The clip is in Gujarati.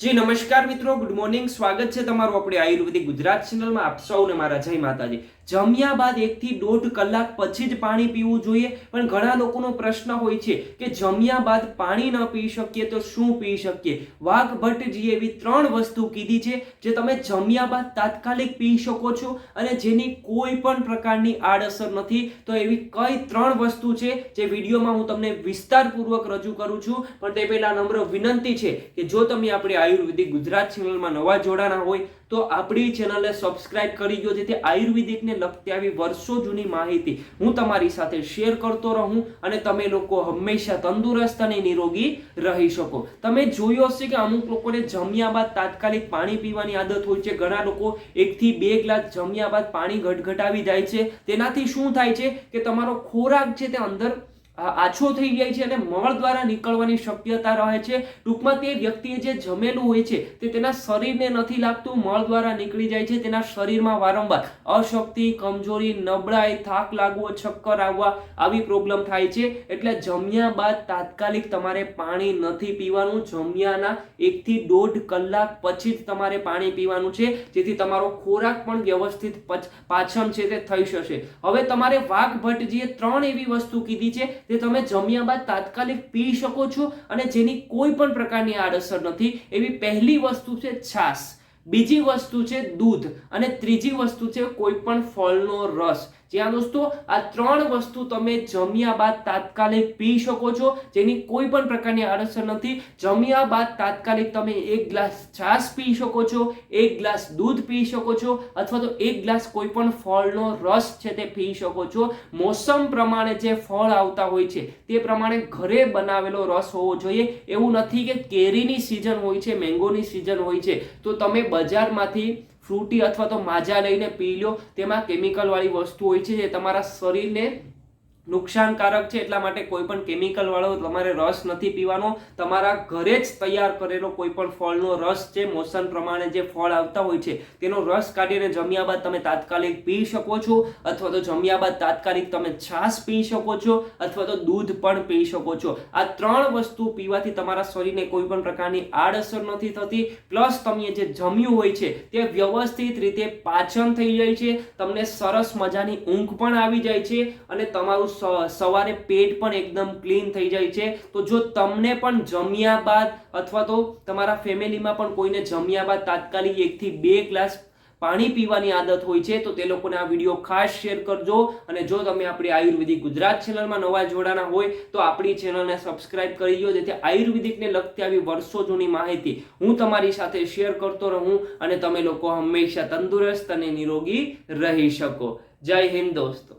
જી નમસ્કાર મિત્રો, ગુડ મોર્નિંગ. સ્વાગત છે તમારું આપણે આયુર્વેદિક ગુજરાત ચેનલમાં. આપ સૌને મારા જય માતાજી. જમ્યા બાદ 1 થી 1.5 કલાક પછી જ પાણી પીવું જોઈએ, પણ ઘણા લોકોનો પ્રશ્ન હોય છે કે જમ્યા બાદ પાણી ન પી શકીએ તો શું પી શકીએ. વાઘભટ્ટજી એવી 3 વસ્તુ કીધી છે જે તમે જમ્યા બાદ તાત્કાલિક પી શકો છો અને જેની કોઈ પણ પ્રકારની આડઅસર નથી. તો એવી કઈ 3 વસ્તુ છે જે વિડીયોમાં હું તમને વિસ્તારપૂર્વક રજૂ કરું છું. પણ તે પહેલા નમ્ર વિનંતી છે કે જો તમે આપણે આયુર્વેદિક ગુજરાત ચેનલમાં નવા જોડાના હોય તો આપણી ચેનલને સબસ્ક્રાઇબ કરી દો, જેથી આયુર્વેદિકને લગતી આવી વર્ષો જૂની માહિતી હું તમારી સાથે શેર કરતો રહું અને તમે લોકો હંમેશા તંદુરસ્ત અને નિરોગી રહી શકો. તમે જોયું હશે કે અમુક લોકોને જમ્યા બાદ તાત્કાલિક પાણી પીવાની આદત હોય છે. ઘણા લોકો 1 થી 2 ગ્લાસ જમ્યા બાદ પાણી ગટગટાવી જાય છે. તેનાથી શું થાય છે કે તમારો ખોરાક છે તે અંદર આછો થઈ જાય છે અને મળ દ્વારા નીકળવાની શક્યતા રહે છે. ટૂંકમાં તે વ્યક્તિએ જે જમેલું હોય છે તે તેના શરીરને નથી લાગતું, મળ દ્વારા નીકળી જાય છે. તેના શરીરમાં વારંવાર અશક્તિ, કમજોરી, નબળાઈ, થાક લાગવો, ચક્કર આવવા આવી પ્રોબ્લેમ થાય છે. એટલે જમ્યા બાદ તાત્કાલિક તમારે પાણી નથી પીવાનું. જમ્યાના 1 થી 1.5 કલાક પછી જ તમારે પાણી પીવાનું છે, જેથી તમારો ખોરાક પણ વ્યવસ્થિત પાચન છે તે થઈ જશે. હવે તમારે વાઘભટ્ટજીએ 3 એવી વસ્તુ કીધી છે તે તમે જમ્યા બાદ તાત્કાલિક પી શકો છો અને જેની કોઈ પણ પ્રકારની આડઅસર નથી. એવી પહેલી વસ્તુ છે છાશ, બીજી વસ્તુ છે દૂધ અને ત્રીજી વસ્તુ છે કોઈ પણ ફળનો રસ. જ્યાં દોસ્તો આ 3 વસ્તુ તમે જમ્યા બાદ તાત્કાલિક પી શકો છો, જેની કોઈ પણ પ્રકારની આડઅસર નથી. જમ્યા બાદ તાત્કાલિક તમે 1 ગ્લાસ છાશ પી શકો છો, 1 ગ્લાસ દૂધ પી શકો છો અથવા તો 1 ગ્લાસ કોઈ પણ ફળનો રસ છે તે પી શકો છો. મોસમ પ્રમાણે જે ફળ આવતા હોય છે તે પ્રમાણે ઘરે બનાવેલો રસ હોવો જોઈએ. એવું નથી કે કેરીની સિઝન હોય છે, મેંગોની સિઝન હોય છે તો તમે બજારમાંથી ફ્રૂટી અથવા તો માજા લઈને પી લો. તેમાં કેમિકલ વાળી વસ્તુ હોય છે જે તમારા શરીરને નુકસાનકારક છે. એટલા માટે કોઈ પણ કેમિકલ વાળો તમારે રસ નથી પીવાનો. તમારા ઘરે જ તૈયાર કરેલો કોઈ પણ ફળનો રસ છે, મોસમ પ્રમાણે જે ફળ આવતા હોય છે તેનો રસ કાઢીને જમ્યા બાદ તમે તાત્કાલિક પી શકો છો, અથવા તો જમ્યા બાદ તાત્કાલિક તમે છાશ પી શકો છો અથવા તો દૂધ પણ પી શકો છો. આ 3 વસ્તુ પીવાથી તમારા શરીરને કોઈ પણ પ્રકારની આડઅસર નથી થતી. પ્લસ તમે જે જમ્યું હોય છે તે વ્યવસ્થિત રીતે પાચન થઈ જાય છે, તમને સરસ મજાની ઊંઘ પણ આવી જાય છે અને તમારું સવારે પેટ પણ એકદમ ક્લીન થઈ જાય છે. તો જો તમને પણ જમ્યા બાદ અથવા તો તમારા ફેમિલીમાં પણ કોઈને જમ્યા બાદ તાત્કાલિક 1 થી 2 ગ્લાસ પાણી પીવાની આદત હોય છે તો તે લોકોને આ વિડીયો ખાસ શેર કરજો. અને જો તમે આપણી આયુર્વેદિક ગુજરાત ચેનલમાં નવા જોડાના હોય તો આપણી ચેનલને સબસ્ક્રાઇબ કરી દો, જેથી આયુર્વેદિકને લગતી આવી વર્ષો જૂની માહિતી હું તમારી સાથે શેર કરતો રહું અને તમે લોકો હંમેશા તંદુરસ્ત અને નિરોગી રહી શકો. જય હિન્દ દોસ્તો.